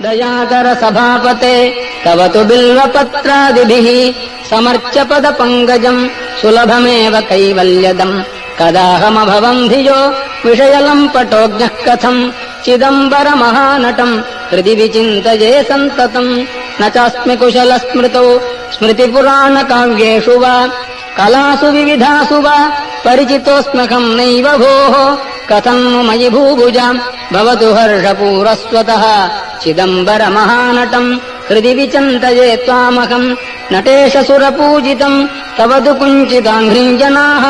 दयाकर सभापते तव तु बिल्वपत्रादिभिः समर्च्य पदपङ्कजम् सुलभमेव कैवल्यदम् कदाहमभवम् धियो विषयलम्पटोऽज्ञः कथम् चिदम्बरमहानटम् हृदि विचिन्तये सन्ततम् न चास्मि कुशलस्मृतौ स्मृतिपुराणकाव्येषु वा कलासु विविधासु वा परिचितोऽस्म्यहम् नैव भोः कथम् मयि भूभुजाम् भवतु हर्षपूरस्वतः चिदम्बरमहानटम् हृदि विचिन्तये त्वामहम् नटेश सुरपूजितम् तव तु कुञ्चिताङ्घ्रिम् जनाः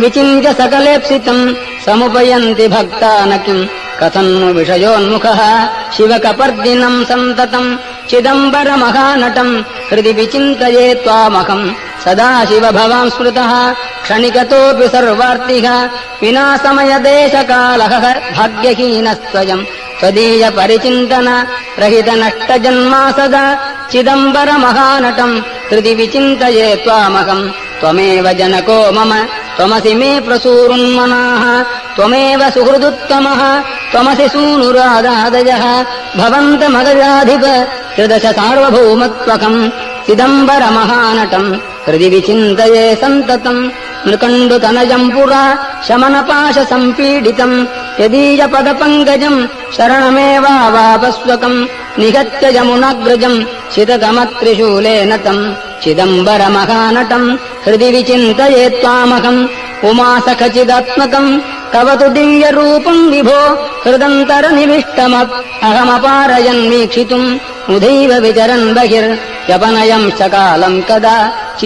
विचिन्त्य सकलेप्सितम् समुपयन्ति भक्ता न किम् कथम् विषयोन्मुखः शिवकपर्दिनम् सन्ततम् चिदम्बरमहानटम् हृदि विचिन्तये त्वामहम् सदा शिव भवान् स्मृतः क्षणिकतोऽपि सर्वार्तिः विना समयदेशकालः भाग्यहीनस्त्वयम् त्वदीय परिचिन्तन रहित नष्टजन्मा सदा चिदम्बरमहानटम् हृदि विचिन्तये त्वामहम् त्वमेव जनको मम त्वमसि मे प्रसूरुन्मनाः त्वमेव सुहृदुत्तमः त्वमसि सूनुरादादयः भवन्तमगजाधिप त्रिदश सार्वभौमत्वकम् चिदम्बरमहानटम् हृदि विचिन्तये सन्ततम् नृकण्डुतनयम् पुरा शमनपाशसम्पीडितम् यदीयपदपङ्कजम् शरणमेवावापस्वकम् निहत्य यमुनाग्रजम् शितकमत्रिशूलेन तम् चिदम्बरमहानटम् हृदि विचिन्तये त्वामहम् उमासखचिदात्मकम् तव तु दिव्यरूपम् विभो हृदन्तरनिविष्टमप् अहमपारयन् वीक्षितुम् उदैव विचरन् बहिर्यपनयम् च कालम् कदा